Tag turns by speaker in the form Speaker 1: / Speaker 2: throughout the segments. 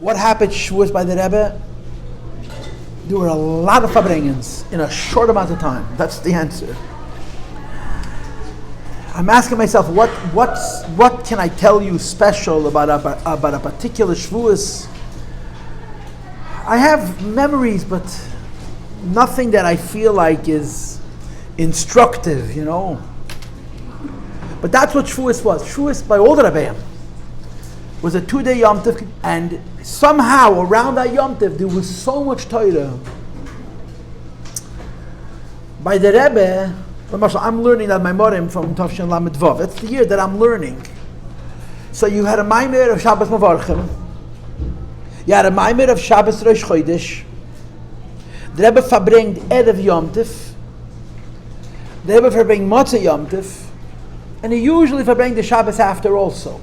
Speaker 1: What happened Shavuot by the Rebbe? There were a lot of farbrengens in a short amount of time. That's the answer. I'm asking myself, what can I tell you special about a particular Shavuot? I have memories, but nothing that I feel like is instructive, you know. But that's what Shavuot was. Shavuot by all the Rebbeim was a 2-day Yom Tov, and somehow around that Yom Tov there was so much Torah. By the Rebbe, I'm learning that my Morim from Tavshin Lamed Vav. That's the year that I'm learning. So you had a Maimer of Shabbos Mavarchim. You had a Maimer of Shabbos Rosh Chodesh. The Rebbe verbringt Erev Yom Tov. The Rebbe verbringt Motzei Yom Tov. And he usually verbringt the Shabbos after also.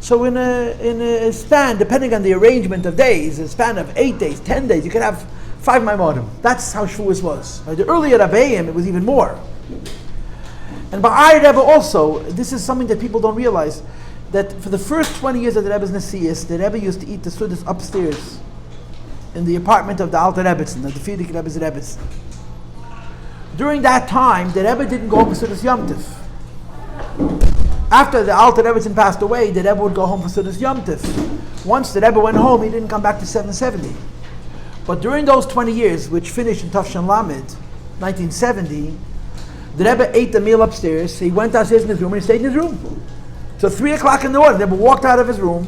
Speaker 1: So in a span, depending on the arrangement of days, a span of 8 days, 10 days, you could have 5 Maimorim. That's how Shavuos was. By the earlier Rabbeim, it was even more. And by Rebbe also, this is something that people don't realize, that for the first 20 years of the Rebbe's Nesius, the Rebbe used to eat the Sudas upstairs in the apartment of the Alter Rebbetzin, the Frierdiker Rebbe's Rebbetzin. During that time, the Rebbe didn't go home for Sudas Yom Tov. After the Alter Rebbetzin passed away, the Rebbe would go home for Sudas Yom Tov. Once the Rebbe went home, he didn't come back to 770. But during those 20 years, which finished in Tafshan Lamed, 1970, the Rebbe ate the meal upstairs. He went downstairs in his room and he stayed in his room. So 3 o'clock in the morning, the Rebbe walked out of his room,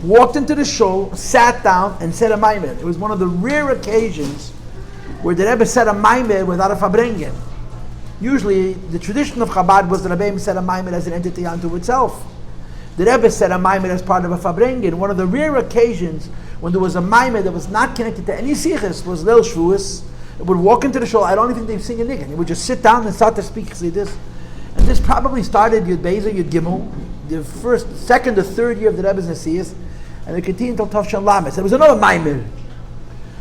Speaker 1: walked into the shul, sat down, and said a maimer. It was one of the rare occasions where the Rebbe said a maimer without a farbrengen. Usually, the tradition of Chabad was the Rebbe said a maimer as an entity unto itself. The Rebbe said a maimer as part of a farbrengen. One of the rare occasions when there was a maimer that was not connected to any sichos was Leil Shavuos. It would walk into the shul. I don't even think they'd sing a niggin. He would just sit down and start to speak Chassidus. And this probably started Yud Beis or Yud Gimel, the first, second, or third year of the Rebbe's Nesius, and it continued until Tavshan Lamed. There was another maimer.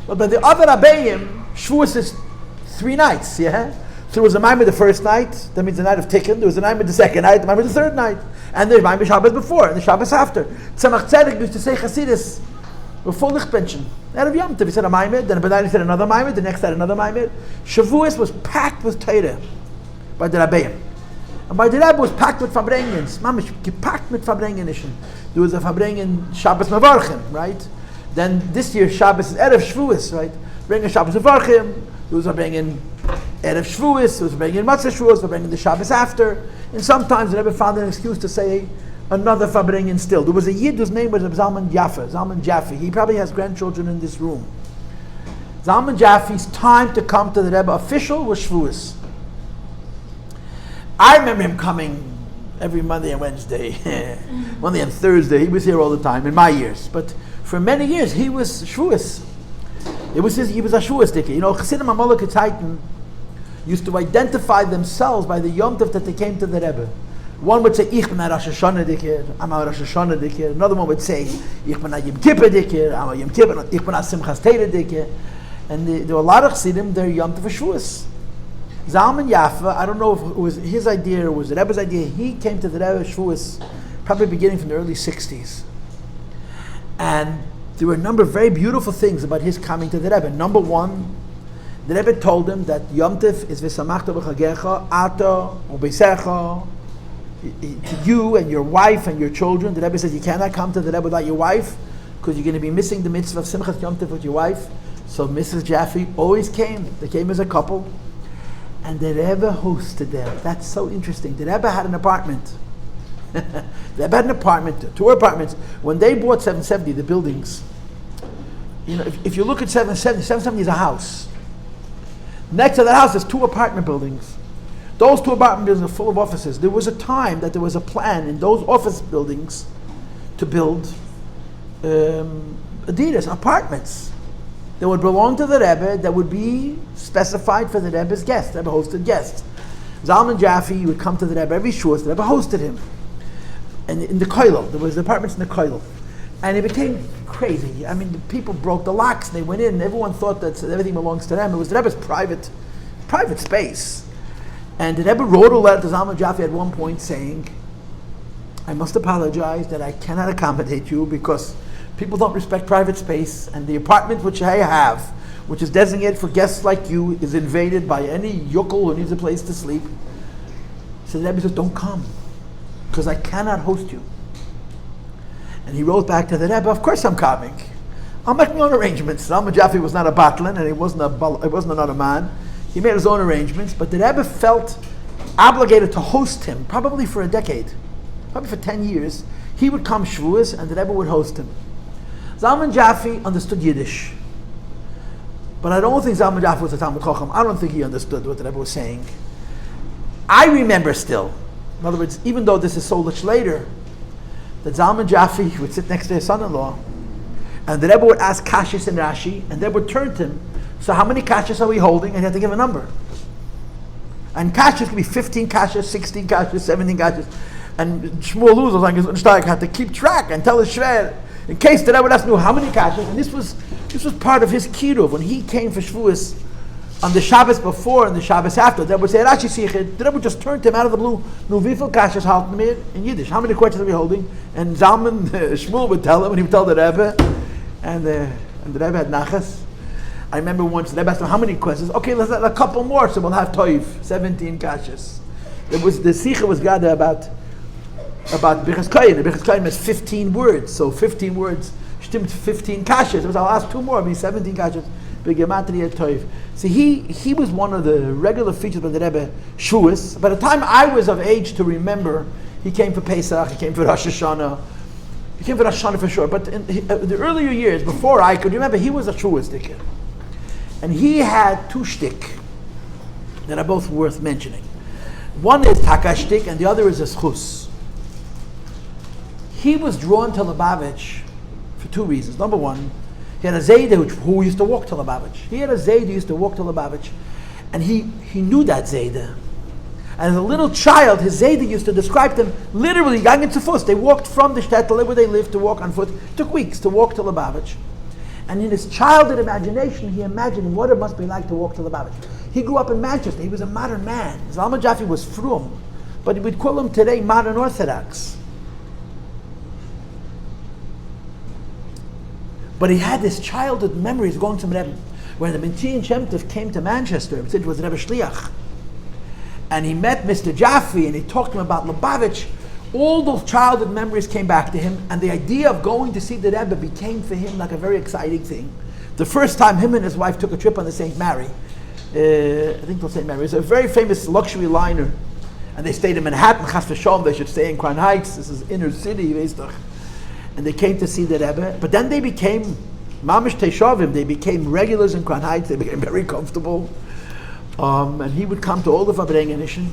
Speaker 1: But by the other Rabbeim, Shavuos is 3 nights. Yeah. So there was a maimer the first night, that means the night of Tikkun. There was a maimer the second night, the maimer the third night. And there's maimer Shabbos before, and the Shabbos after. Tzemach Tzedek used to say Chassidus, with full Lichpension. Erev Yom Tov, he said a maimer, then he said another maimer, the next night another maimer. Shavuos was packed with Torah by the Rabbeim. And by the Rebbe was packed with Farbrengens. Mamish, packed with Farbrengenischen. There was a Farbrengen Shabbos Mavarchim, right? Then this year Shabbos is Erev Shavuos, right? Bringing Shabbos Mavarchim, there was a Farbrengen Erev Shavuos, was bringing Matzah Shavuos, was bringing the Shabbos after, and sometimes the Rebbe found an excuse to say another farbrengen still. There was a Yid whose name was Zalman Jaffe. He probably has grandchildren in this room. Zalman Jaffe's time to come to the Rebbe official was Shavuos. I remember him coming every Monday and Wednesday, Monday and Thursday. He was here all the time in my years, but for many years he was Shavuos. He was a Shavuos dicker. You know, Chassidim HaMolech Tzaitin used to identify themselves by the Yom Tov that they came to the Rebbe. One would say, Ich bin a Rosh Hashanah dikir, I'm a Rosh Hashanah dikir. Another one would say, Ich bin a Yom Kippur dikir, I'm a Yom Kippur, Ich bin a Simchas Torah dikir. And there were a lot of Chassidim, they're Yom Tov Shavuos. Zalman Jaffe, I don't know if it was his idea or was the Rebbe's idea, he came to the Rebbe Shavuos probably beginning from the early 60s. And there were a number of very beautiful things about his coming to the Rebbe. Number one, the Rebbe told him that Yom Tov is v'samachta b'chagecha, ato u'beisecha, to you and your wife and your children. The Rebbe says you cannot come to the Rebbe without your wife because you're going to be missing the mitzvah of Simchas Yom Tov with your wife. So Mrs. Jaffe always came. They came as a couple. And the Rebbe hosted them. That's so interesting. The Rebbe had an apartment. The Rebbe had an apartment, 2 apartments. When they bought 770, the buildings, you know, if you look at 770 is a house. Next to that house, there's 2 apartment buildings. Those 2 apartment buildings are full of offices. There was a time that there was a plan in those office buildings to build Adidas apartments that would belong to the Rebbe, that would be specified for the Rebbe's guests, Rebbe hosted guests. Zalman Jaffe would come to the Rebbe every Shavuos, the Rebbe hosted him. And in the Koilo, there was apartments in the Koilo. And it became crazy. I mean, the people broke the locks and they went in and everyone thought that everything belongs to them. It was the Rebbe's private space. And the Rebbe wrote a letter to Zalman Jaffe at one point saying, I must apologize that I cannot accommodate you because people don't respect private space, and the apartment which I have, which is designated for guests like you, is invaded by any yokel who needs a place to sleep. So the Rebbe says, don't come, because I cannot host you. And he wrote back to the Rebbe, of course I'm coming. I'll make my own arrangements. Zalman Jaffe was not a batlin, and he wasn't another man. He made his own arrangements, but the Rebbe felt obligated to host him, probably for a decade, probably for 10 years. He would come Shavuos, and the Rebbe would host him. Zalman Jaffe understood Yiddish, but I don't think Zalman Jaffe was a Talmud Chacham. I don't think he understood what the Rebbe was saying. I remember still, in other words, even though this is so much later, that Zalman Jaffe would sit next to his son-in-law, and the Rebbe would ask Kashis and Rashi, and they would turn to him, so how many Kashis are we holding? And he had to give a number. And Kashis could be 15 Kashis, 16 Kashis, 17 Kashis. And Shmuel Luzos, like his Unsteig, had to keep track and tell his Shver, in case the Rebbe would ask me how many Kashis. And this was part of his kiruv. When he came for Shavuos, on the Shabbos before and the Shabbos after, the Rebbe would say, Rashi Sichid, the Rebbe would just turn to him out of the blue, Nu vifel Kashis halten mir in Yiddish. How many questions are we holding? And Zalman, Shmuel would tell him, and he would tell the Rebbe, and the Rebbe had nachas. I remember once the Rebbe asked him, how many questions? Okay, let's add a couple more, so we'll have toiv, 17 kashas. The Sikha was gathered about Birchas Koyin. The Birchas Koyin has 15 words, so 15 words, stimmt 15 kashas. I'll ask two more, it'll be 17 kashas. B'gematria toiv. So he was one of the regular features of the Rebbe, Shavuos. By the time I was of age to remember, he came for Pesach, he came for Rosh Hashanah. He came for Rosh Hashanah for sure, but in the earlier years, before I could remember, he was a Shavuos sticker. And he had two shtick that are both worth mentioning. One is taka shtick, and the other is a schus. He was drawn to Lubavitch for two reasons. Number one, he had a Zayde who used to walk to Lubavitch. He had a Zayde who used to walk to Lubavitch, and he knew that Zayde. And as a little child, his Zayde used to describe them literally, gangen zu Fuss. They walked from the shtetl where they lived to walk on foot. It took weeks to walk to Lubavitch. And in his childhood imagination, he imagined what it must be like to walk to Lubavitch. He grew up in Manchester. He was a modern man. Zalman Jaffe was frum, but we'd call him today modern Orthodox. But he had this childhood memories going to Rebbe. When the Mintian Shem Tov came to Manchester, it was Rebbe Shliach, and he met Mr. Jaffe, and he talked to him about Lubavitch. All those childhood memories came back to him, and the idea of going to see the Rebbe became for him like a very exciting thing. The first time him and his wife took a trip on the St. Mary, I think it was St. Mary, it's a very famous luxury liner, and they stayed in Manhattan, Chas v'Shalom, they should stay in Crown Heights, this is inner city, and they came to see the Rebbe, but then they became, Mamish Teshavim, they became regulars in Crown Heights, they became very comfortable, and he would come to all the Fabrengenischen.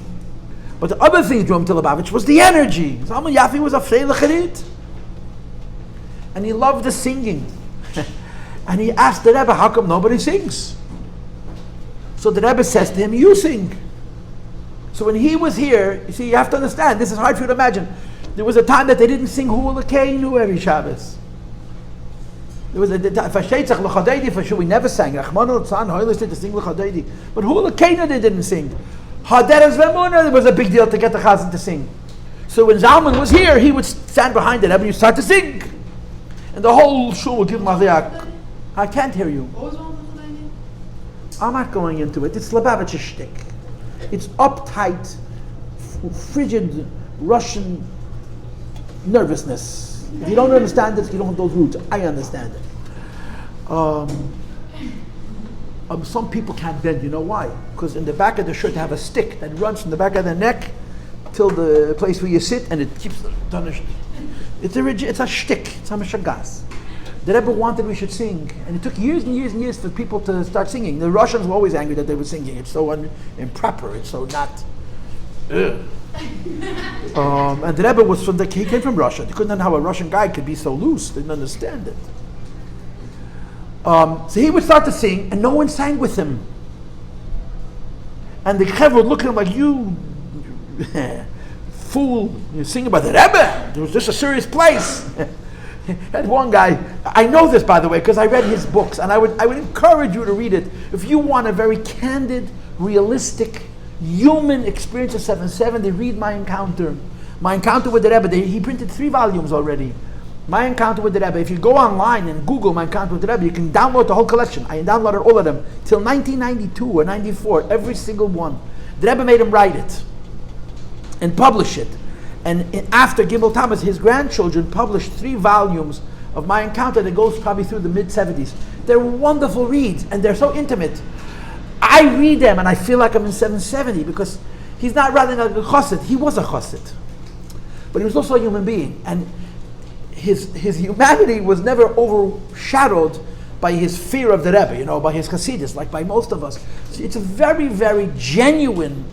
Speaker 1: But the other thing drew him to Lubavitch was the energy. Zalman Jaffe was a freilich, and he loved the singing. And he asked the Rebbe, how come nobody sings? So the Rebbe says to him, you sing. So when he was here, you see, you have to understand, this is hard for you to imagine. There was a time that they didn't sing Hu L'Keinu every Shabbos. There was a Fashetzach L'Chadeidi, for sure we never sang. Rachmanu L'Tzan, Hoylus did to sing L'Chadeidi. But Hu L'Keinu they didn't sing. Haderes V'Emunah, it was a big deal to get the Chazan to sing. So when Zalman was here, he would stand behind the Rebbe and he'd start to sing. And the whole shul would give him a I can't hear you.
Speaker 2: What was wrong with the
Speaker 1: I'm not going into it. It's Lubavitcher shtick. It's uptight, frigid Russian nervousness. If you don't understand this, you don't have those roots. I understand it. Some people can't bend. You know why? Because in the back of the shirt they have a stick that runs from the back of the neck till the place where you sit, and it keeps punished. It's a shtick. It's a mishagas. The Rebbe wanted we should sing, and it took years and years and years for people to start singing. The Russians were always angry that they were singing. It's so improper. It's so not. And the Rebbe was he came from Russia. They couldn't understand how a Russian guy could be so loose. They didn't understand it. So he would start to sing, and no one sang with him. And the Chaver would look at him like, you fool, you're singing about the Rebbe. It was just a serious place. Had one guy, I know this by the way, because I read his books, and I would encourage you to read it. If you want a very candid, realistic human experience of 770. Read My Encounter with the Rebbe. He printed 3 volumes already. My Encounter with the Rebbe. If you go online and Google My Encounter with the Rebbe, you can download the whole collection. I downloaded all of them till 1992 or 94, every single one. The Rebbe made him write it and publish it. And after Gimel Tammuz, his grandchildren published 3 volumes of My Encounter that goes probably through the mid-70s. They're wonderful reads, and they're so intimate. I read them and I feel like I'm in 770 because he's not writing like a chassid. He was a chassid. But he was also a human being. And his humanity was never overshadowed by his fear of the Rebbe, by his Chassidus, like by most of us. So it's a very, very genuine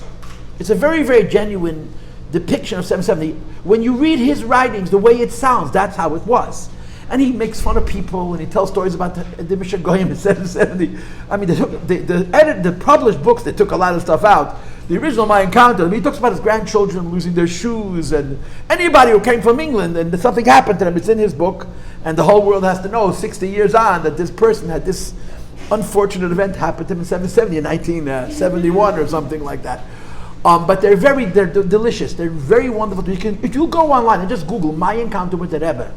Speaker 1: depiction of 770. When you read his writings, the way it sounds, that's how it was. And he makes fun of people, and he tells stories about the Mishnah Goyim in 770. I mean, the published books, they took a lot of stuff out. The original My Encounter, he talks about his grandchildren losing their shoes, and anybody who came from England and something happened to them, it's in his book, and the whole world has to know 60 years on that this person had this unfortunate event happen to him in 770, in 1971 or something like that. But they're delicious. They're very wonderful. If you go online and just Google My Encounter with the Rebbe,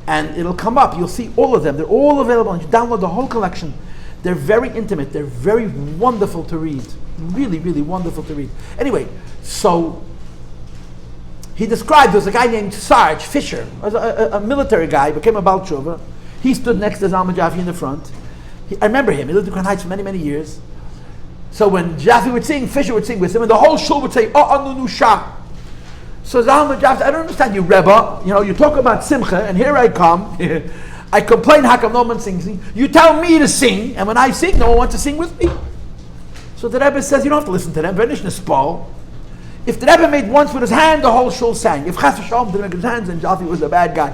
Speaker 1: and it'll come up. You'll see all of them. They're all available. And you download the whole collection. They're very intimate. They're very wonderful to read. Really, really wonderful to read. Anyway, so he described there was a guy named Sarge Fisher, a military guy, became a Baal Tshuva. He stood next to Zalman Jaffe in the front. I remember him. He lived in Crown Heights for many, many years. So when Jaffe would sing, Fisher would sing with him, and the whole shul would say, "Oh, Anunu Shah." So Zalman Jaffe, I don't understand you, Rebbe. You talk about Simcha, and here I come. I complain how come no one sings. You tell me to sing, and when I sing, no one wants to sing with me. So the Rebbe says, you don't have to listen to them. If the Rebbe made once with his hand, the whole shul sang. If Chas v'Shalom didn't make his hands, then Jaffe was a bad guy.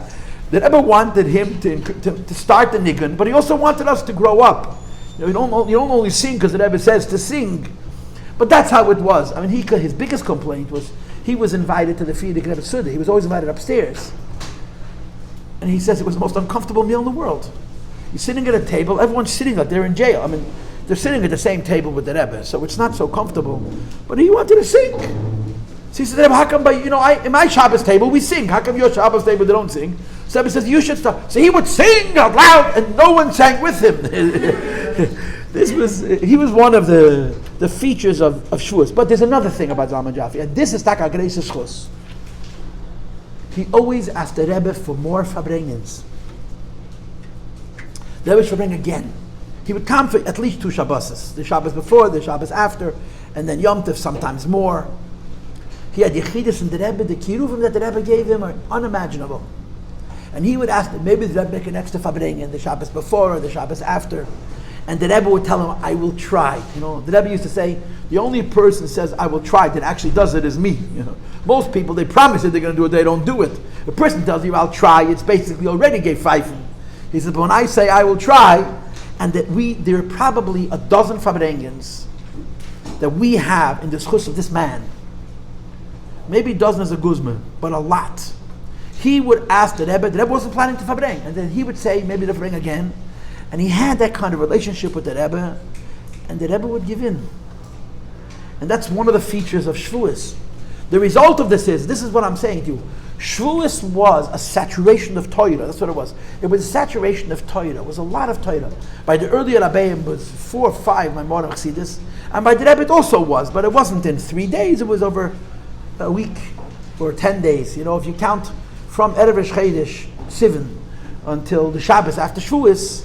Speaker 1: The Rebbe wanted him to start the nigun, but he also wanted us to grow up. You don't only sing because the Rebbe says to sing. But that's how it was. I mean, his biggest complaint was he was invited to the Frierdiker Rebbe Suda. He was always invited upstairs. And he says it was the most uncomfortable meal in the world. You're sitting at a table, everyone's sitting up, they're in jail. I mean, they're sitting at the same table with the Rebbe, so it's not so comfortable. But he wanted to sing. So he said, Rebbe, how come in my Shabbos table we sing? How come your Shabbos table they don't sing? So Rebbe says, you should start. So he would sing out loud, and no one sang with him. He was one of the features of Shavuos. But there's another thing about Zalman Jaffe, and this is Taka Greis Shavuos. He always asked the Rebbe for more farbrengens. The Rebbe should bring again. He would come for at least 2 Shabbos. The Shabbos before, the Shabbos after, and then Yom Tov sometimes more. He had Yechidus in the Rebbe. The Kiruvim that the Rebbe gave him are unimaginable. And he would ask that maybe the Rebbe make an extra farbrengen the Shabbos before or the Shabbos after. And the Rebbe would tell him, I will try. The Rebbe used to say, the only person who says, I will try, that actually does it is me. Most people, they promise that they're going to do it, they don't do it. The person tells you, I'll try, it's basically already gave five. He said, but when I say I will try, and that there are probably a dozen farbrengens that we have in the schus of this man. Maybe a dozen as a guzman, but a lot. He would ask the Rebbe wasn't planning to farbreng, and then he would say, maybe to farbreng again. And he had that kind of relationship with the Rebbe, and the Rebbe would give in. And that's one of the features of Shavuos. The result of this is what I'm saying to you. Shavuos was a saturation of Torah. That's what it was. It was a saturation of Torah. It was a lot of Torah. By the earlier Rebbeim, it was 4 or 5 Machon Chassidus, and by the Rebbe it also was, but it wasn't in 3 days. It was over a week or 10 days. If you count from Erev Chodesh Sivan until the Shabbos after Shavuos,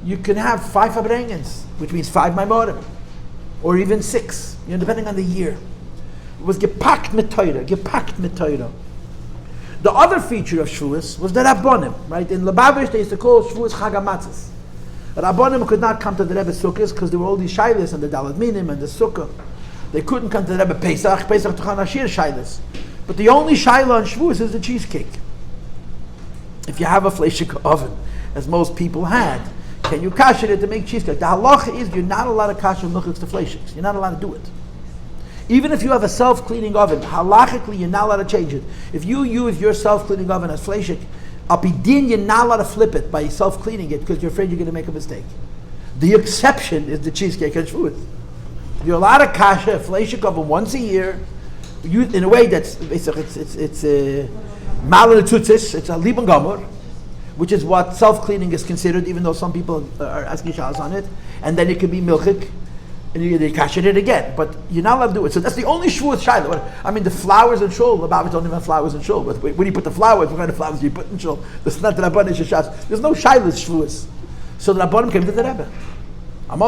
Speaker 1: you can have 5 farbrengens, which means 5 Machon, or even 6, depending on the year. It was gepackt mit Torah. The other feature of Shavuos was the Rabbonim, right? In Lubavitch, they used to call Shavuos Chag HaMatzos. The Rabbonim could not come to the Rebbe's Sukkahs because there were all these Shilas and the Dalet Minim and the Sukkah. They couldn't come to the Rebbe Pesach Tuchan Ashir Shilas. But the only Shilah on Shavuos is the cheesecake. If you have a fleshik oven, as most people had, can you kasher it to make cheesecake? The halacha is you're not allowed to kasher milchiks to fleshiks. You're not allowed to do it. Even if you have a self-cleaning oven, halachically you're not allowed to change it. If you use your self-cleaning oven as fleshik, apidin, you're not allowed to flip it by self-cleaning it because you're afraid you're going to make a mistake. The exception is the cheesecake and Shavuos. You're allowed to kasha fleishik of them once a year, in a way that's it's malanetzutzis, it's a liban gamur, which is what self-cleaning is considered, even though some people are asking shahs on it. And then it could be milchik, and you kasha it again. But you're not allowed to do it. So that's the only Shavuot shayla. I mean, the flowers in shul, the Babbage don't even have flowers in shul. But where do you put the flowers? What kind of flowers do you put in shul? There's not the Rabbanim shashas. There's no shaylas Shavuos. So the Rabbanim came to the Rebbe. In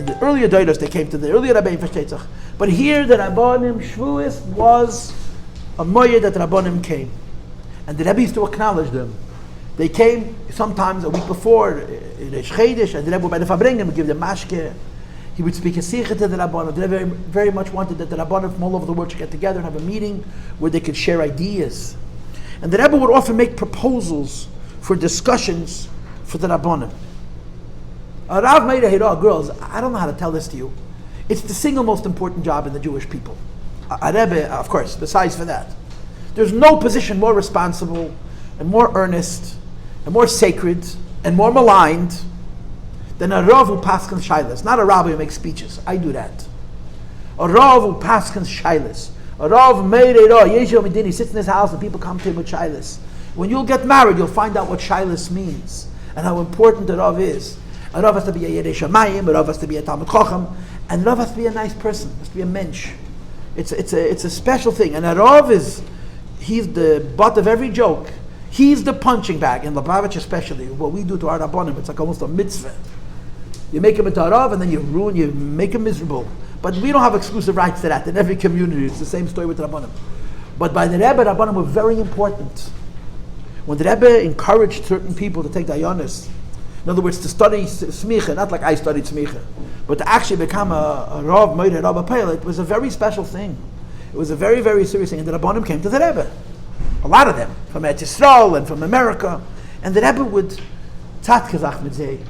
Speaker 1: the earlier Daidos, they came to the earlier Rebbe in Feshtetzach. But here, the Rabbanim Shavuos was a moyed that the Rabbanim came. And the Rebbe used to acknowledge them. They came sometimes a week before, in Chodesh, and the Rebbe would by the Fabringen would give them mashke. He would speak a sikha to the Rabbanim. The Rebbe very much wanted that the Rabbanim from all over the world should get together and have a meeting where they could share ideas. And the Rebbe would often make proposals for discussions for the Rabbanim. Rav Meir Hira, girls, I don't know how to tell this to you. It's the single most important job in the Jewish people. A Rebbe, of course, besides for that. There's no position more responsible and more earnest and more sacred and more maligned than a Rav who paskins shaylas. Not a rabbi who makes speeches. I do that. A Rav who paskins shaylas. A Rav Meir Hira, Yeshua Medini, sits in his house and people come to him with shaylas. When you'll get married, you'll find out what shaylas means and how important the Rav is. A Rav has to be a Yerei Shamayim, a Rav has to be a Talmud Chacham, and a Rav has to be a nice person, has to be a mensch. It's a special thing. And a Rav he's the butt of every joke. He's the punching bag, in Lubavitch especially. What we do to our Rabbanim, it's like almost a mitzvah. You make him into a Rav and then you make him miserable. But we don't have exclusive rights to that. In every community, it's the same story with Rabbanim. But by the Rebbe, Rabbanim were very important. When the Rebbe encouraged certain people to take dayanis, in other words, to study smicha, not like I studied smicha, but to actually become a Rav, Meir, Rav Paltiel, it was a very special thing. It was a very, very serious thing. And the Rabbanim came to the Rebbe. A lot of them, from Eretz Yisrael and from America. And the Rebbe would tzadkezach mitzeh.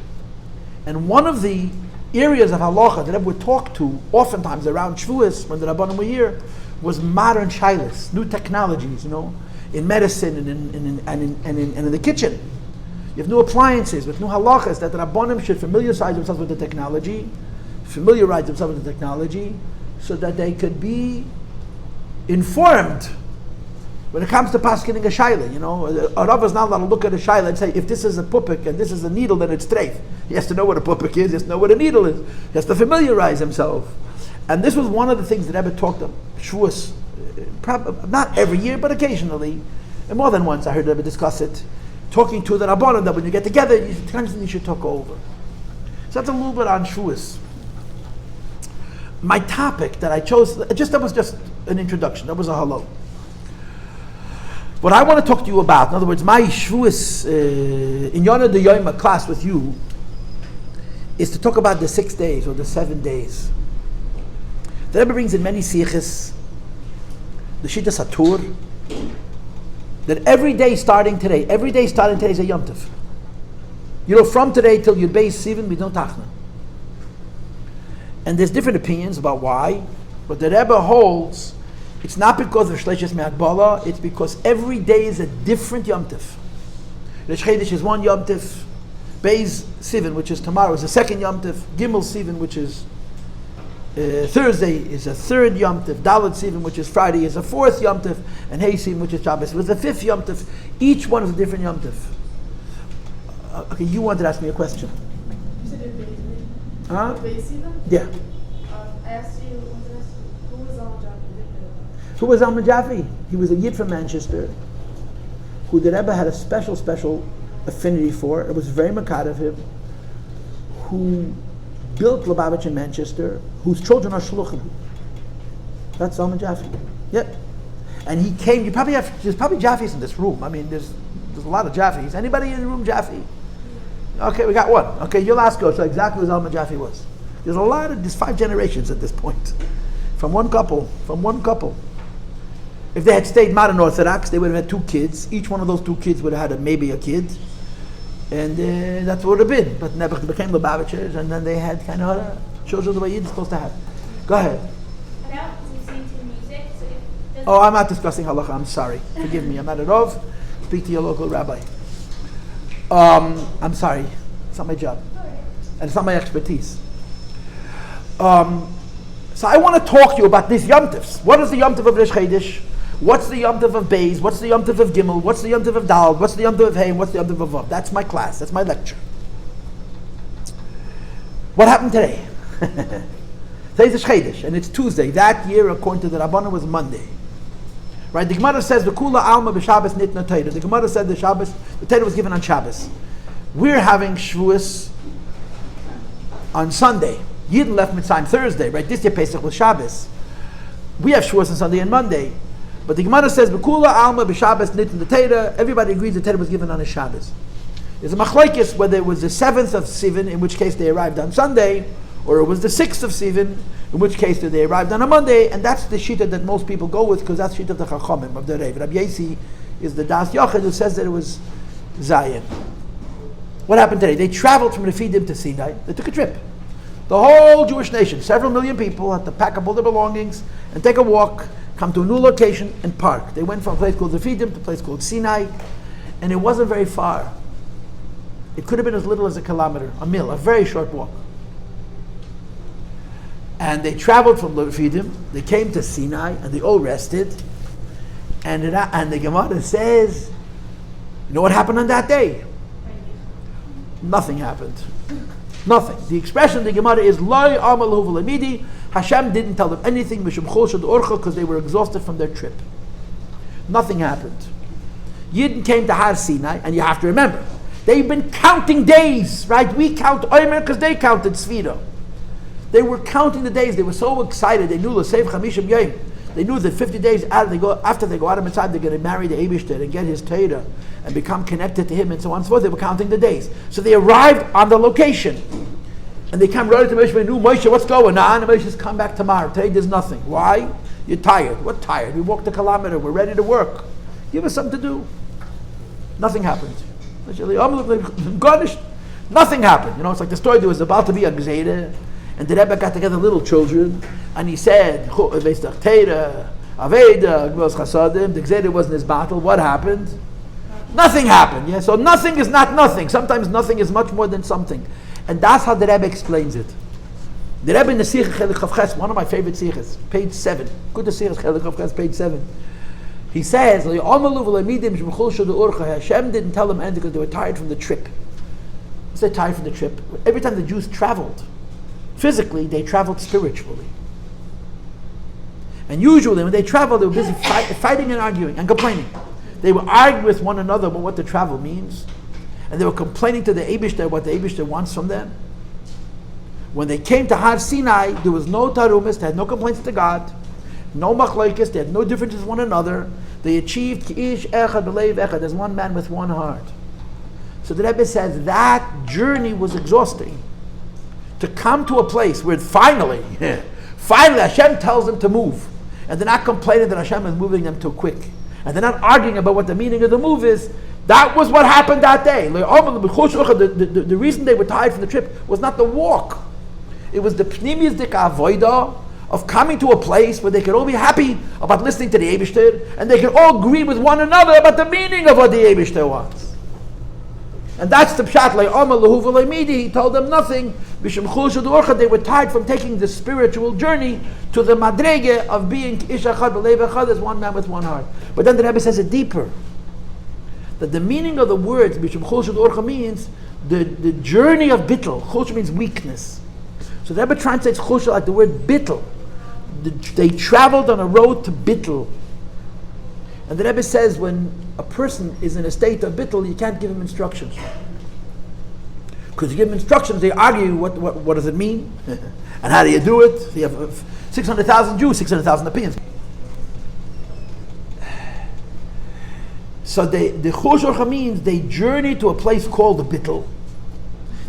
Speaker 1: And one of the areas of halacha that Rebbe would talk to, oftentimes around Shavuos, when the Rabbanim were here, was modern shaylas, new technologies, in medicine and in the kitchen. You have new appliances with new halachas that the Rabbanim should familiarize themselves with the technology, so that they could be informed when it comes to paskening a shayla. A Rav is not allowed to look at a shayla and say, if this is a pupik and this is a needle, then it's treif. He has to know what a pupik is, he has to know what a needle is, he has to familiarize himself. And this was one of the things that Rebbe talked about, Shavuos, not every year, but occasionally, and more than once I heard Rebbe discuss it, talking to the Rabbanim that when you get together, you should talk over. So that's a little bit on Shavuos. My topic that I chose, that was just an introduction, that was a hello. What I want to talk to you about, in other words, my Shavuos in Yonah de Yoima class with you, is to talk about the 6 days or the 7 days. The Rebbe brings in many sichos, the Shita Satur, that every day starting today is a Yom Tov. From today till your Beis Sivan, we don't tachna. And there's different opinions about why, but the Rebbe holds it's not because of Shleishes Me'akbala, it's because every day is a different Yom Tov. Rosh Chodesh is one Yom Tov, Beis Sivan, which is tomorrow, is a second Yom Tov, Gimel Sivan, which is Thursday, is a third Yom Tov, Dalet Sivan, which is Friday, is a fourth Yom Tov, and Hey Sivan, which is Shabbos, was the fifth Yom Tov. Each one is a different Yom Tov. Okay, you wanted to ask me a question.
Speaker 2: You said it Beis
Speaker 1: Huh?
Speaker 2: Beis Sivan?
Speaker 1: Yeah.
Speaker 2: I asked you, who was on the job?
Speaker 1: Who was Alman Jaffe? He was a Yid from Manchester, who the Rebbe had a special affinity for. It was very makad of him, who built Lubavitch in Manchester, whose children are shluchim. That's Alman Jaffe. Yep. And he came. There's probably Jaffes in this room. I mean, there's a lot of Jaffes. Anybody in the room Jaffe? Okay, we got one. Okay, you'll ask us exactly who Alman Jaffe was. There's 5 generations at this point, from one couple. If they had stayed modern Orthodox, they would have had 2 kids. Each one of those 2 kids would have had maybe a kid. And that's what it would have been. But never became Lubavitchers, and then they had kind of children the way you're supposed to have. Go ahead.
Speaker 3: About listening to music, so
Speaker 1: Oh, I'm not discussing halacha, I'm sorry. Forgive me, I'm not a Rov. Speak to your local rabbi. I'm sorry, it's not my job. And it's not my expertise. So I want to talk to you about these Yom Tovs. What is the Yom Tov of Rosh Chodesh? What's the Yom Tov of Beis? What's the Yom Tov of Gimel? What's the Yom Tov of Dal? What's the Yom Tov of Hey? What's the Yom Tov of Vav? That's my class. That's my lecture. What happened today? Today's Rosh Chodesh, and it's Tuesday. That year, according to the Rabbanan, was Monday. Right? The Gemara says the Kula Alma b'Shabbos Nitna Torah. The Gemara said the Torah was given on Shabbos. We're having Shavuot on Sunday. Yidden left Mitzrayim Thursday, right? This year Pesach was Shabbos. We have Shavuot on Sunday and Monday. But the Gemara says, B'kula Alma b'Shabbos Nitn the Torah. Everybody agrees the Torah was given on a Shabbos. There's a machlokes whether it was the 7th of Sivan, in which case they arrived on Sunday, or it was the 6th of Sivan, in which case they arrived on a Monday, and that's the shita that most people go with, because that's the shita of the Chachamim, of the Rebbe. Rabbi Yossi is the Das Yochid who says that it was Zion. What happened today? They traveled from Refidim to Sinai. They took a trip. The whole Jewish nation, several million people, had to pack up all their belongings and take a walk, come to a new location and park. They went from a place called Refidim to a place called Sinai, and it wasn't very far. It could have been as little as a kilometer, a mil, a very short walk. And they traveled from Refidim, they came to Sinai, and they all rested. And the Gemara says, you know what happened on that day? Nothing happened. Nothing. The expression of the Gemara is Loi Amalu V'Lamidi. Hashem didn't tell them anything because they were exhausted from their trip. Nothing happened. Yidden came to Har Sinai, and you have to remember, they've been counting days, right? We count Omer because they counted Sfira. They were counting the days. They were so excited. They knew L'Sev Chamishim Yom. They knew that 50 days after they go out of Mitzrayim, they're going to marry the Eibishter and get his Torah and become connected to him and so on and so forth. They were counting the days. So they arrived on the location. And they come right to Moshe and knew, Moshe, what's going on? And Moshe says, come back tomorrow. Today there's nothing. Why? You're tired. What tired? We walked a kilometer. We're ready to work. Give us something to do. Nothing happened. Nothing happened. You know, it's like the story, there was about to be a Gzeira, and the Rebbe got together little children, and he said, the Gzeira wasn't his battle. What happened? Nothing happened. Yeah? So nothing is not nothing. Sometimes nothing is much more than something. And that's how the Rebbe explains it. The Rebbe in the Sicha Chelik Chavches, one of my favorite Sichas, page 7. Good to Sicha Chelik Chavches, page 7. He says, Hashem didn't tell them anything because they were tired from the trip. What's they tired from the trip? Every time the Jews traveled, physically, they traveled spiritually. And usually when they traveled, they were busy fighting and arguing and complaining. They were arguing with one another about what the travel means. And they were complaining to the Eibishter what the Eibishter wants from them. When they came to Har Sinai, there was no tarumis, they had no complaints to God, no machlokes, they had no differences with one another. They achieved Ki'ish Echad B'Leiv Echad, as one man with one heart. So the Rebbe says that journey was exhausting. To come to a place where finally Hashem tells them to move, and they're not complaining that Hashem is moving them too quick, and they're not arguing about what the meaning of the move is. That was what happened that day. The reason they were tired from the trip was not the walk. It was the pnimius dika avoida of coming to a place where they could all be happy about listening to the Eibishter, and they could all agree with one another about the meaning of what the Eibishter wants. And that's the pshat. He told them nothing. They were tired from taking the spiritual journey to the madrege of being ish echad b'leiv echad, as one man with one heart. But then the Rebbe says it deeper. That the meaning of the words Bishum Choshed Orcha means the journey of bittul. Choshed means weakness. So the Rebbe translates Choshed like the word bittul. They traveled on a road to bittul. And the Rebbe says when a person is in a state of bittul, you can't give him instructions. Because you give him instructions, they argue what does it mean? And how do you do it? You have 600,000 Jews, 600,000 opinions. So the Chosh Orcha means they journeyed to a place called the Bittul.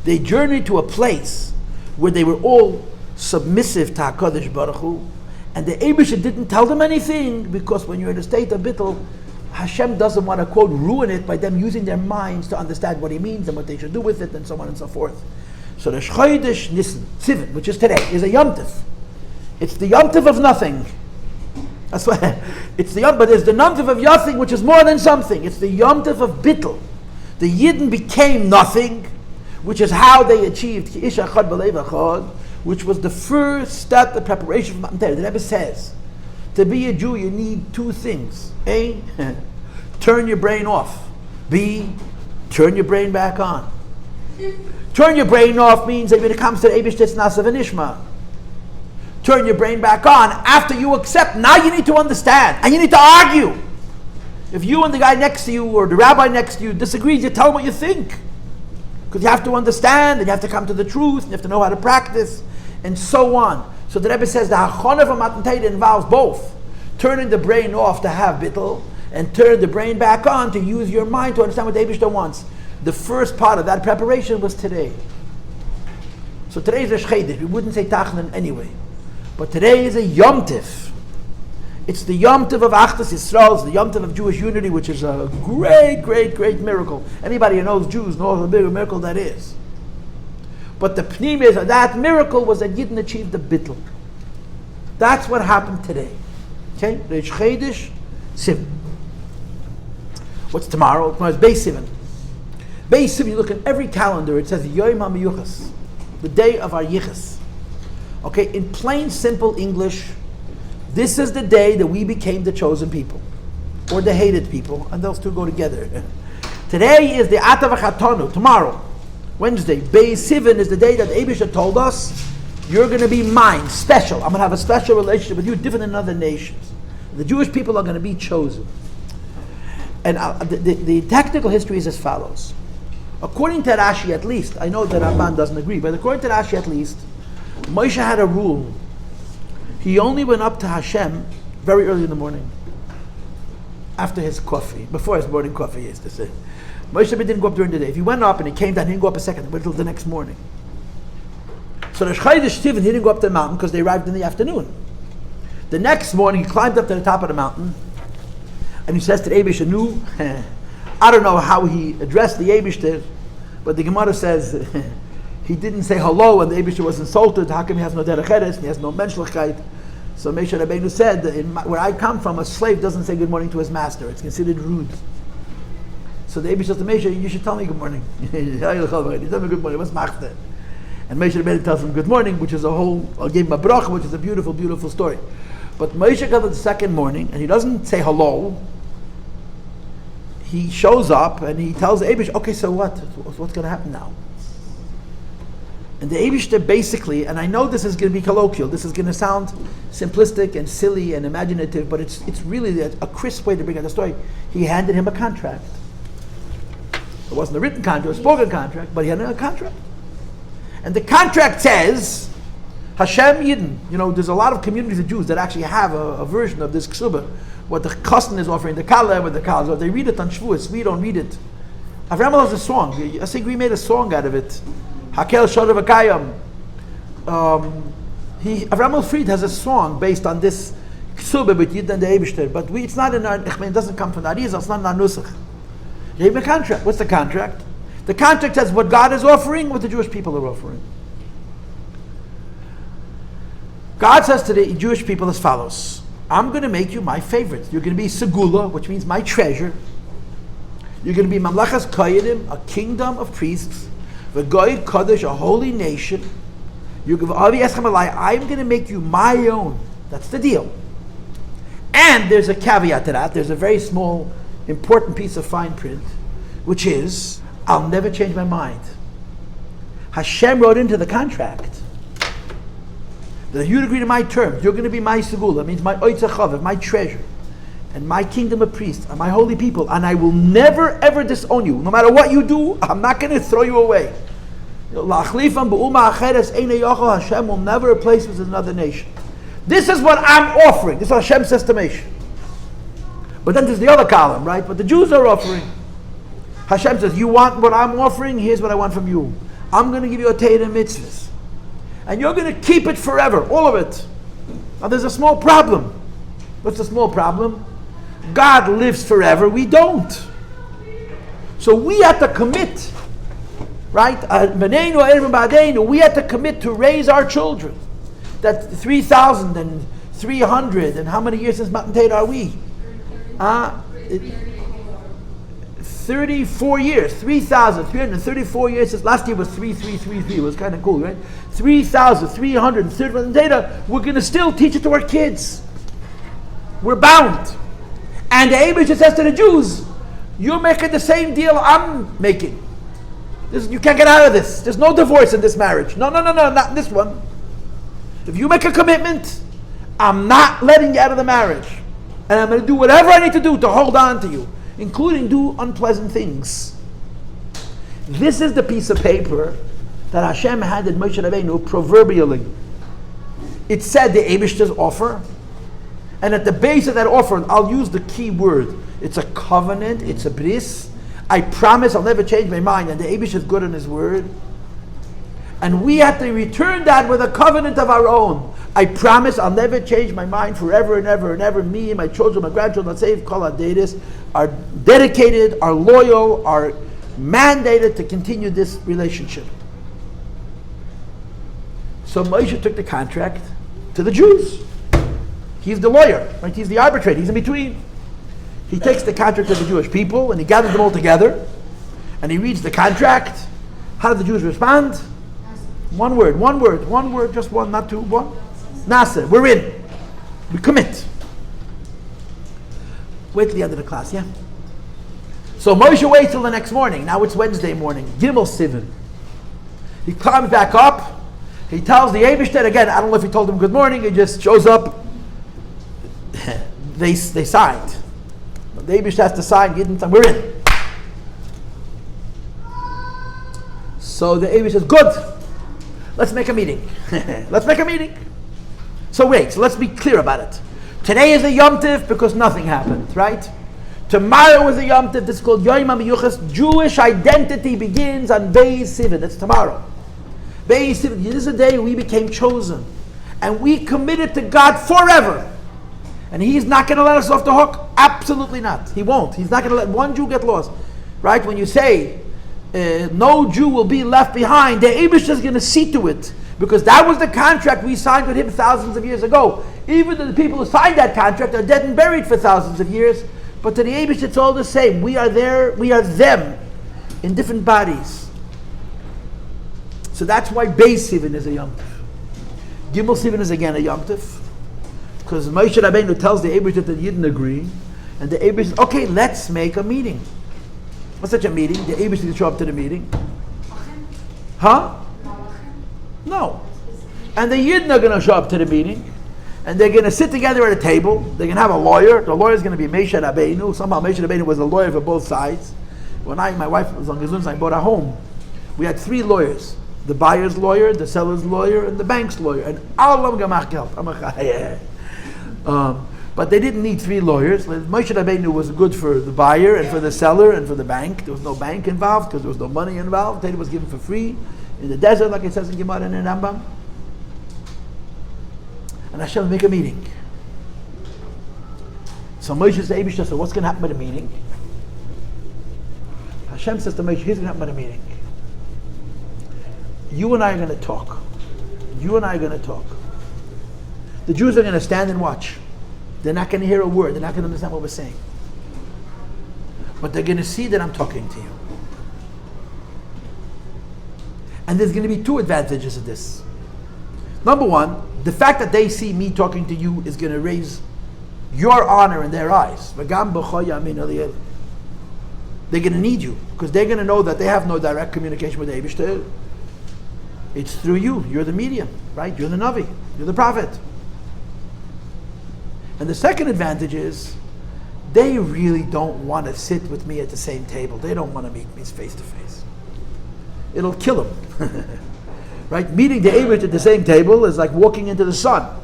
Speaker 1: They journeyed to a place where they were all submissive to HaKadosh Baruch Hu, and the Eibusha didn't tell them anything, because when you're in a state of Bittul, Hashem doesn't want to, quote, ruin it by them using their minds to understand what He means and what they should do with it, and so on and so forth. So the Chodesh Nisan, Sivan, which is today, is a Yom Tov. It's the Yom Tov of nothing. That's why it's the Yom, but there's the Yom Tov of nothing, which is more than something. It's the Yom Tov of Bittul. The Yidden became nothing, which is how they achieved Ki'ish Echad B'Leiv Echad, which was the first step, the preparation for Matan Torah. The Rebbe says, to be a Jew, you need two things. A, turn your brain off. B, turn your brain back on. Turn your brain off means that when it comes to the Eibush, it's Nasav and Ishma. Turn your brain back on after you accept. Now you need to understand, and you need to argue. If you and the guy next to you or the rabbi next to you disagrees, you tell him what you think. Because you have to understand, and you have to come to the truth, and you have to know how to practice, and so on. So the Rebbe says the Hachon of a Matan Torah involves both. Turning the brain off to have bittul, and turn the brain back on to use your mind to understand what the Eibishter wants. The first part of that preparation was today. So today is a Shchedish. We wouldn't say Tachlan anyway. But today is a Yom Tif. It's the Yom Tif of Achdus Yisrael. It's the Yom Tif of Jewish unity, which is a great, great, great miracle. Anybody who knows Jews knows how big a miracle that is. But the pnim is that miracle was that Yidden achieved the bittul. That's what happened today. Okay? Reish Chodesh Sivan. What's tomorrow? Tomorrow is Beis Sivan. Beis Sivan, you look at every calendar, it says Yom HaMiyuchas, the day of our Yichas. Okay, in plain, simple English, this is the day that we became the chosen people, or the hated people, and those two go together. Today is the Atav HaChatonu, tomorrow, Wednesday. Beis Sivan is the day that the Eibusha told us, you're going to be mine, special. I'm going to have a special relationship with you, different than other nations. The Jewish people are going to be chosen. And the technical history is as follows. According to Rashi, at least, I know that Ramban doesn't agree, but according to Rashi, at least, Moshe had a rule. He only went up to Hashem very early in the morning, after his coffee, before his morning coffee, he used to say. Moshe didn't go up during the day. If he went up and he came down, he didn't go up a second, he waited until the next morning. So the Chodesh Sivan, he didn't go up to the mountain because they arrived in the afternoon. The next morning, he climbed up to the top of the mountain, and he says to the Eibishter, I don't know how he addressed the Eibishter, but the Gemara says he didn't say hello, and the Eibishter was insulted. How come he has no derech eretz and he has no menschlichkeit? So Moshe Rabbeinu said, where I come from, a slave doesn't say good morning to his master. It's considered rude. So the Eibishter says to Moshe, you should tell me good morning. You tell me good morning. What's machte? And Moshe Rabbeinu tells him good morning, which is a whole, I gave him a bracha, which is a beautiful, beautiful story. But Moshe comes the second morning, and he doesn't say hello. He shows up, and he tells the Eibush, okay, so what? What's going to happen now? And the Eibishter basically, and I know this is going to be colloquial, this is going to sound simplistic and silly and imaginative, but it's really a crisp way to bring out the story. He handed him a contract. It wasn't a written contract, it was a spoken contract, but he had a contract. And the contract says, Hashem Yidden. You know, there's a lot of communities of Jews that actually have a version of this ksuba, what the Kosten is offering, the Kala with the Kala. They read it on Shavuot, we don't read it. Avram has a song. I think we made a song out of it. Hakel Shodav Akayam. Avram Fried has a song based on this ksuba with Yid and the Eibishter, but it's not in our, it doesn't come from the Arizal, it's not in our Nusach. He gave him a contract. What's the contract? The contract says what God is offering, what the Jewish people are offering. God says to the Jewish people as follows: I'm going to make you my favorite. You're going to be Segula, which means my treasure. You're going to be Mamlachas Koyanim, a kingdom of priests. V'goyed Kodesh, a holy nation. I'm going to make you my own. That's the deal. And there's a caveat to that. There's a very small, important piece of fine print, which is, I'll never change my mind. Hashem wrote into the contract that if you agree to my terms, you're going to be my segula, means my oitzachav, my treasure, and my kingdom of priests, and my holy people, and I will never ever disown you. No matter what you do, I'm not going to throw you away. Hashem will never replace you with another nation. This is what I'm offering. This is what Hashem says to Moshe. But then there's the other column, right? What the Jews are offering. Hashem says, you want what I'm offering? Here's what I want from you. I'm going to give you a Torah mitzvahs. And you're going to keep it forever, all of it. Now there's a small problem. What's the small problem? God lives forever, we don't. So we have to commit, right? We have to commit to raise our children. That's 3,300, and how many years since Matan Torah are we? 3,334 years, 3,334 years. Since last year was 3,333. It was kind of cool, right? 3,334 data. We're going to still teach it to our kids. We're bound. And the Eibush says to the Jews, you're making the same deal I'm making. You can't get out of this. There's no divorce in this marriage. No, not in this one. If you make a commitment, I'm not letting you out of the marriage. And I'm going to do whatever I need to do to hold on to you, including do unpleasant things. This is the piece of paper that Hashem handed Moshe Rabbeinu proverbially. It said the Eibishter's offer, and at the base of that offer, I'll use the key word. It's a covenant, it's a bris. I promise I'll never change my mind, and the Eibush is good on his word. And we have to return that with a covenant of our own. I promise I'll never change my mind forever and ever and ever. Me and my children, my grandchildren, let's say, Kol HaDeiros, are dedicated, are loyal, are mandated to continue this relationship. So Moshe took the contract to the Jews. He's the lawyer, right? He's the arbitrator, he's in between. He takes the contract to the Jewish people and he gathers them all together and he reads the contract. How do the Jews respond? One word, just one, not two, one. Nasa, we're in. We commit. Wait till the end of the class, yeah? So Moshe waits till the next morning. Now it's Wednesday morning, Gimel Sivan. He climbs back up. He tells the Eibishter again, I don't know if he told him good morning, he just shows up. They signed. The Eibishter has to sign, we're in. So the Eibishter says, good. Let's make a meeting. Let's make a meeting. So let's be clear about it. Today is a Yom Tiv because nothing happened, right? Tomorrow is a Yom Tiv. This is called Yom HaMiyuchas. Jewish identity begins on Beis Rivka. That's tomorrow. Beis Rivka. This is the day we became chosen. And we committed to God forever. And He's not going to let us off the hook. Absolutely not. He won't. He's not going to let one Jew get lost. Right? When you say, no Jew will be left behind, the Eibush is going to see to it. Because that was the contract we signed with Him thousands of years ago. Even though the people who signed that contract are dead and buried for thousands of years, but to the Eibush it's all the same. We are there, we are them, in different bodies. So that's why Beis Rivka is a Yom Tiv. Gimel Sivan is again a Yom Tiv. Because Moshe Rabbeinu tells the Eibush that they didn't agree, and the Eibush says, okay, let's make a meeting. What's such a meeting? The Eibush didn't show up to the meeting. Huh? No. And the Yidden are going to show up to the meeting, and they're going to sit together at a table. They're going to have a lawyer. The lawyer is going to be Moshe Rabbeinu. Somehow Moshe Rabbeinu was a lawyer for both sides. When my wife was on Gesundheit, I bought a home. We had 3 lawyers. The buyer's lawyer, the seller's lawyer, and the bank's lawyer. And all of them gemacht Geld. But they didn't need 3 lawyers. Moshe Rabbeinu was good for the buyer and for the seller and for the bank. There was no bank involved because there was no money involved. It was given for free in the desert, like it says in Gemara and in Rambam. And Hashem make a meeting. So Moshe says to Eibush, so what's going to happen by the meeting? Hashem says to Moshe, here's going to happen by the meeting. You and I are going to talk. You and I are going to talk. The Jews are going to stand and watch. They're not going to hear a word. They're not going to understand what we're saying. But they're going to see that I'm talking to you. And there's going to be 2 advantages of this. Number one, the fact that they see me talking to you is going to raise your honor in their eyes. They're going to need you because they're going to know that they have no direct communication with the Eibishter. It's through you. You're the medium, right? You're the Navi. You're the prophet. And the second advantage is they really don't want to sit with me at the same table. They don't want to meet me face to face. It'll kill them. Right? Meeting the Eibush at the same table is like walking into the sun.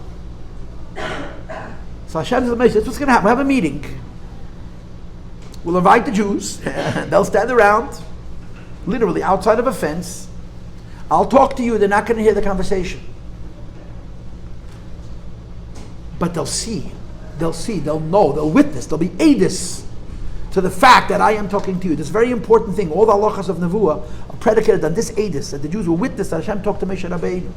Speaker 1: So Hashem says, that's what's going to happen. We'll have a meeting. We'll invite the Jews. They'll stand around, literally outside of a fence. I'll talk to you. They're not going to hear the conversation. But they'll see. They'll know, they'll witness, they'll be edus to the fact that I am talking to you. This very important thing, all the halachas of Nevuah are predicated on this edus, that the Jews will witness that Hashem talked to Moshe Rabbeinu.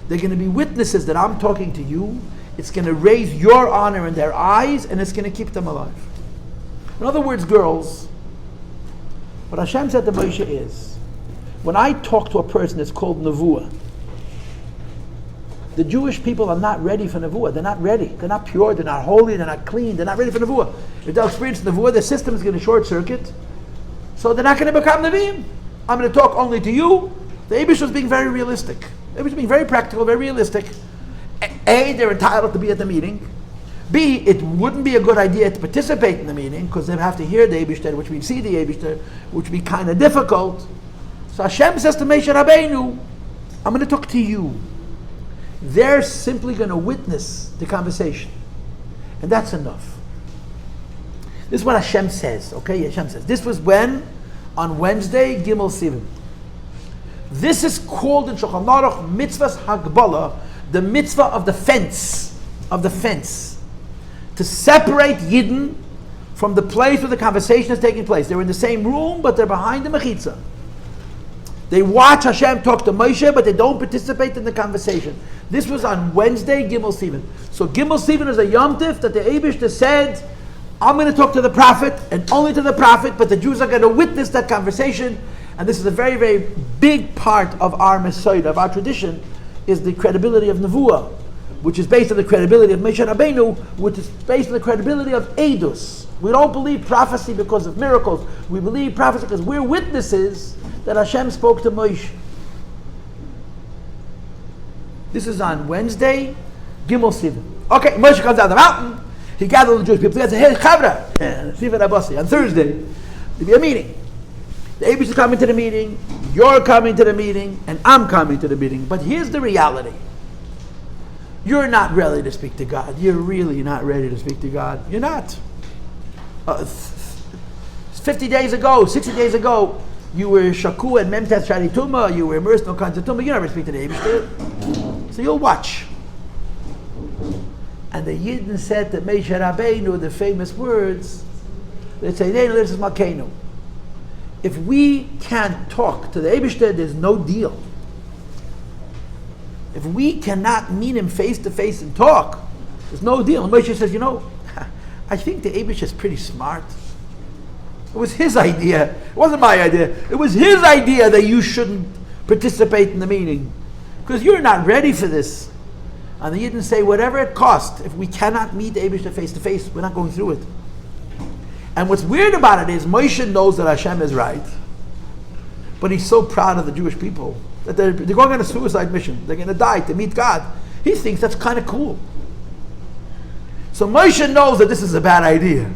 Speaker 1: They're going to be witnesses that I'm talking to you. It's going to raise your honor in their eyes, and it's going to keep them alive. In other words, girls, What Hashem said to Moshe is, when I talk to a person, it's called nevuah. The Jewish people are not ready for nevuah. They're not ready. They're not pure. They're not holy. They're not clean. They're not ready for nevuah. If they'll experience nevuah, their system is going to short circuit. So they're not going to become neviim. I'm going to talk only to you. The Eibush was being very realistic. The Eibush was being very practical, very realistic. A, they're entitled to be at the meeting. B, it wouldn't be a good idea to participate in the meeting because they have to hear the Eibush, which means see the Eibush, which would be kind of difficult. So Hashem says to Moshe Rabbeinu, I'm going to talk to you. They're simply going to witness the conversation. And that's enough. This is what Hashem says, okay? Hashem says. This was when? On Wednesday, Gimel Sivan. This is called in Shulchan Aruch Mitzvahs Hagbala, the mitzvah of the fence. Of the fence. To separate Yidden from the place where the conversation is taking place. They're in the same room, but they're behind the mechitza. They watch Hashem talk to Moshe, but they don't participate in the conversation. This was on Wednesday, Gimel Sivan. So Gimel Sivan is a Yom Tif that the Eibishter said, I'm going to talk to the prophet, and only to the prophet, but the Jews are going to witness that conversation. And this is a very, very big part of our Messiah, of our tradition, is the credibility of Nevuah, which is based on the credibility of Moshe Rabbeinu, which is based on the credibility of Eidus. We don't believe prophecy because of miracles. We believe prophecy because we're witnesses that Hashem spoke to Moshe. This is on Wednesday, Gimel Sivan. Okay, Moshe comes down the mountain. He gathered the Jewish people. He said, hey, Chavra, Sivan Abasi, on Thursday, there'll be a meeting. The Eibush is coming to the meeting, you're coming to the meeting, and I'm coming to the meeting. But here's the reality. You're not ready to speak to God. You're really not ready to speak to God. You're not. 50 days ago, 60 days ago, you were shaku and memtes shari tuma, you were immersed in all kinds of tuma, you're not ready to speak to the Eibush. So you'll watch. And the Yidden said to Moshe Rabbeinu the famous words, they say, this is Machon. If we can't talk to the Eibush, there's no deal. If we cannot meet him face to face and talk, there's no deal. And Moshe says, I think the Eibush is pretty smart. It was his idea. It wasn't my idea. It was his idea that you shouldn't participate in the meeting. Because you're not ready for this. And the Yidden say, whatever it costs, if we cannot meet the Eibush face to face, we're not going through it. And what's weird about it is Moshe knows that Hashem is right. But he's so proud of the Jewish people that they're going on a suicide mission. They're going to die to meet God. He thinks that's kind of cool. So Moshe knows that this is a bad idea.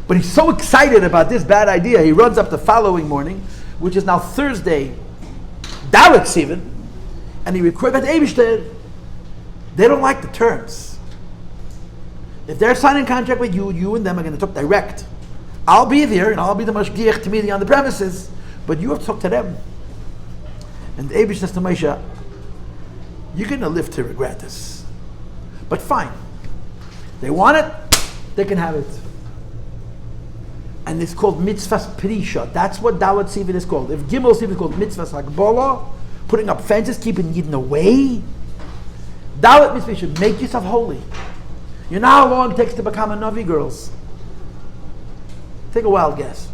Speaker 1: But he's so excited about this bad idea, he runs up the following morning, which is now Thursday, Dalet Sivan, and he records that Eibush. They don't like the terms. If they're signing a contract with you, you and them are going to talk direct. I'll be there, and I'll be the mashgiach to meeting on the premises, but you have to talk to them. And the Eibush says to Moshe, you're going to live to regret this. But fine. They want it, they can have it. And it's called mitzvahs prisha. That's what Dalet Sivan is called. If Gimel Sivan is called mitzvahs hagbala, putting up fences, keeping Yidden away, Dalet mitzvah should make yourself holy. You know how long it takes to become a Navi, girls? Take a wild guess.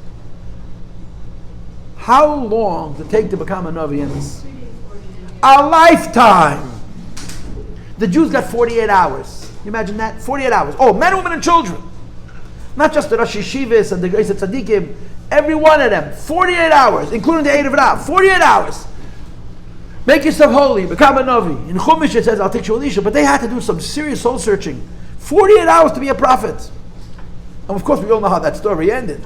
Speaker 1: How long does it take to become a Navi in this? A lifetime! The Jews got 48 hours. You imagine that? 48 hours. Oh, men, women, and children. Not just the Rosh Yeshivas and the Grace of Tzaddikim. Every one of them. 48 hours, including the 8 of Rav. 48 hours. Make yourself holy, become a Navi. In Chumash it says, I'll take you Elisha. But they had to do some serious soul searching. 48 hours to be a prophet. And of course we all know how that story ended.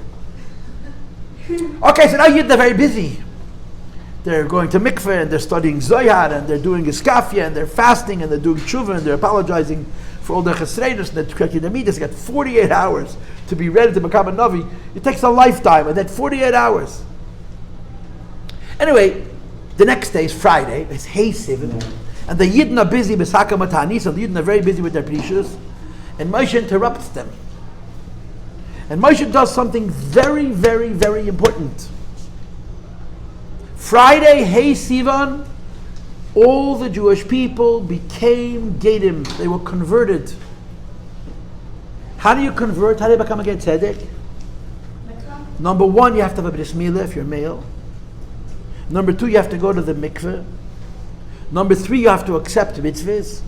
Speaker 1: Okay, so now they're very busy. They're going to mikveh and they're studying Zohar and they're doing Iskafia and they're fasting and they're doing tshuva and they're apologizing for all their chesredos and they're correcting their midas. They got 48 hours to be ready to become a Navi. It takes a lifetime, and then 48 hours. Anyway, the next day is Friday. It's Hay Sivan, and the Yidden are busy with Saka Matani, so the Yidden are very busy with their prishus, and Moshe interrupts them. And Moshe does something very, very, very important. Friday, Hay Sivan, all the Jewish people became Gedim. They were converted. How do you convert? How do you become a Ged Tzedek? Number one, you have to have a bris milah if you're male. Number two, you have to go to the mikveh. Number three, you have to accept mitzvahs.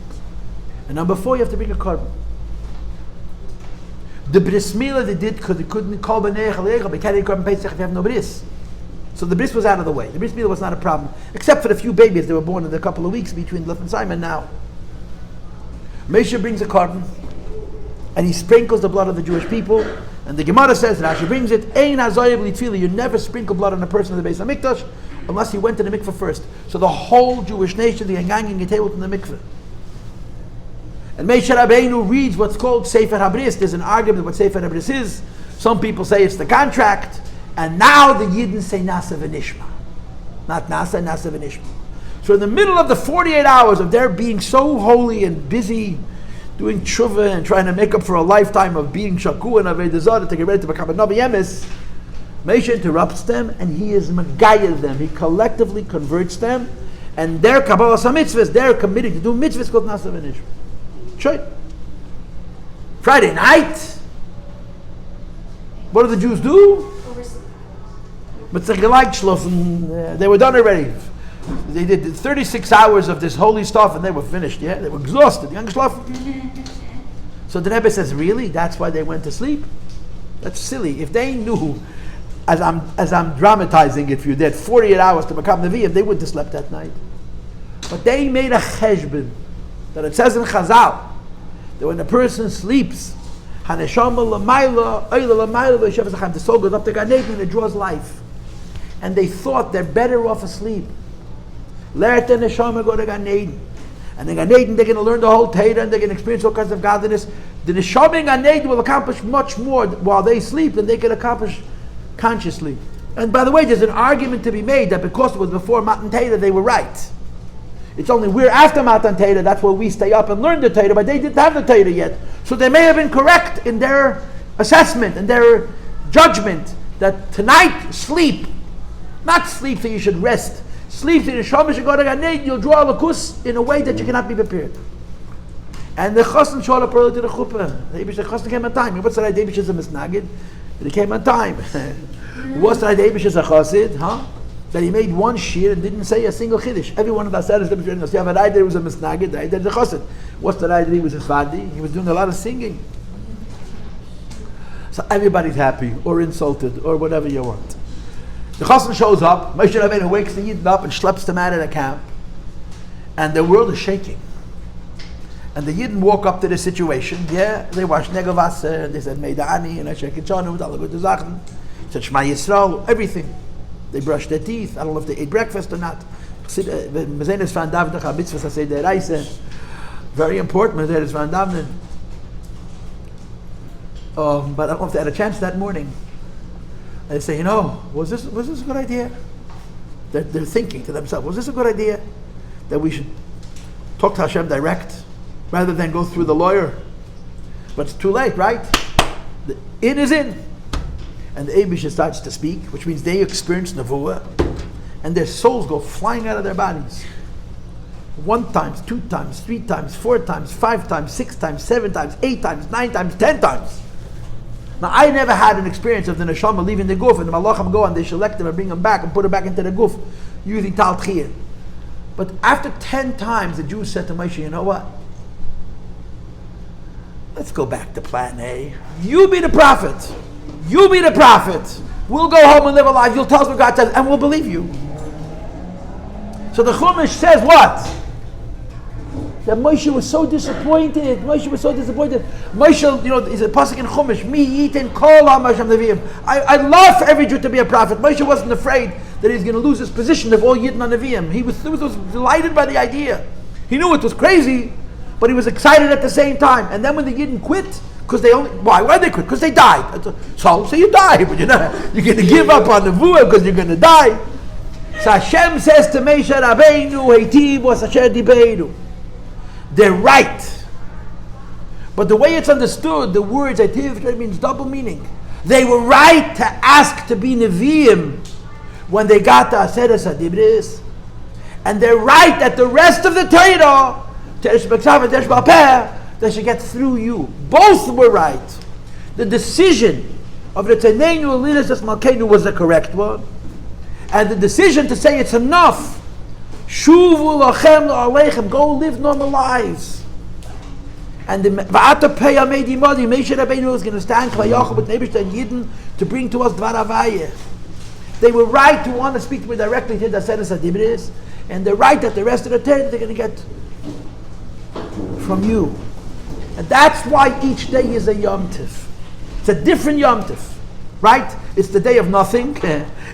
Speaker 1: And number four, you have to bring a korban. The bris milah they did because they couldn't call b'nei chalecha, but can't korban pesach if you have no bris. So the bris was out of the way. The bris milah was not a problem, except for the few babies that were born in a couple of weeks between Lef and Simon. Now, Moshe brings a korban, and he sprinkles the blood of the Jewish people. And the Gemara says that Rashi brings it, Ein hazoyev litfila, you never sprinkle blood on a person in the Beis Hamikdash unless he went to the mikveh first. So the whole Jewish nation, they are hanging a table from the mikveh. And Moshe Rabbeinu reads what's called Sefer HaBris. There's an argument what Sefer HaBris is. Some people say it's the contract. And now the Yidden say Nasa v'nishma. Not Nasa, Nasa v'nishma. So in the middle of the 48 hours of their being so holy and busy doing tshuva and trying to make up for a lifetime of being shaku and avodah zarah to get ready to become a Navi Emes, Moshe interrupts them and he is megayah them. He collectively converts them, and their Kabbalah mitzvahs, they're committing to do mitzvahs called Nasa v'nishma. Sure. Friday night, what do the Jews do? But they were done already. They did 36 hours of this holy stuff and they were finished. Yeah, they were exhausted. So the Rebbe says, really? That's why they went to sleep? That's silly. If they knew, as I'm dramatizing it for you, they had 48 hours to become Nevi'im, they wouldn't have slept that night. But they made a cheshbon that it says in Chazal that when a person sleeps, the soul goes up to Gan Eden and it draws life. And they thought they're better off asleep. Let the neshama go to Gan Eden. And in Gan Eden they're going to learn the whole Torah and they're going to experience all kinds of godliness. The neshama in Gan Eden will accomplish much more while they sleep than they can accomplish consciously. And by the way, there's an argument to be made that because it was before Matan Torah, they were right. It's only we're after Matan Torah, that's where we stay up and learn the Torah, but they didn't have the Torah yet. So they may have been correct in their assessment and their judgment that tonight, sleep. Not sleep so you should rest. Sleep so the neshama should go to Gan Eden, you'll draw a lakus in a way that you cannot be prepared. And the chassan showed up early to the chuppah. The chassan came on time. What's the right? David is a misnagid. He came on time. What's the right? David is a chassid, huh? That he made one shir and didn't say a single chiddush. Every one of us said it. You have an idea he was a misnagid, the idea is a chassid. What's the idea? He was a svadi. He was doing a lot of singing. So everybody's happy or insulted or whatever you want. The chassan shows up. Moshe Rabbeinu wakes the Yidden up and schleps them out of the camp, and the world is shaking. And the Yidden walk up to the situation. Yeah, they washed negavasser, and they said meidani and Achei Temimim, all the good zachen. Said Shema Yisrael, everything. They brushed their teeth. I don't know if they ate breakfast or not. Very important. But I don't know if they had a chance that morning. They say, was this a good idea? They're thinking to themselves, was this a good idea that we should talk to Hashem direct rather than go through the lawyer? But it's too late, right? The in is in. And the Eibusha starts to speak, which means they experience Nevuah, and their souls go flying out of their bodies. 1 times, 2 times, 3 times, 4 times, 5 times, 6 times, 7 times, 8 times, 9 times, 10 times. Now, I never had an experience of the neshama leaving the guf, and the malachim go and they select them and bring them back and put them back into the guf using tal tchiyah. But after 10 times, the Jews said to Moshe, you know what? Let's go back to plan A. You be the prophet. You be the prophet. We'll go home and live a life. You'll tell us what God says, and we'll believe you. So the Chumash says what? That Moshe was so disappointed. Moshe, is a pasuk in Chumash. Mi yitin kol ha'mashem neviim. I love for every Jew to be a prophet. Moshe wasn't afraid that he's going to lose his position of all Yidden neviim. He was delighted by the idea. He knew it was crazy, but he was excited at the same time. And then when the Yidden quit, because why they quit? Because they died. So you die, but you're going to give up on the Nevuah because you're going to die. So Hashem says to Moshe Rabbeinu, Heitiv was asher dibeinu. They're right. But the way it's understood, the words Heitiv means double meaning. They were right to ask to be Nevi'im when they got to Aseret HaDibris. And they're right that the rest of the Torah, they should get through you. Both were right. The decision of the Tzeinenu Linas as Malkeinu was the correct one. And the decision to say it's enough, Shuvu lachem la'aleichem, go live normal lives. And the Va'ata Pei Amedi Modi, Moshe Rabbeinu was going to stand Klayachim with Nebuchadnezzar and Yidden to bring to us Dvar Havayah. They were right to want to speak to me directly to the Senes HaDibris, and they're right that the rest of the Torah they're going to get from you. And that's why each day is a Yom Tif. It's a different Yom Tif. Right? It's the day of nothing.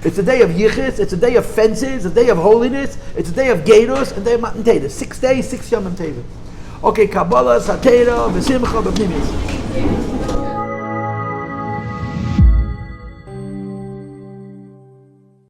Speaker 1: It's the day of Yichus. It's a day of fences. It's a day of holiness. It's a day of Gerus. And a day of Matan Torah. 6 days, 6 Yom Tov. Okay, Kabbalah, Satira, Besimcha, B'Pnimis.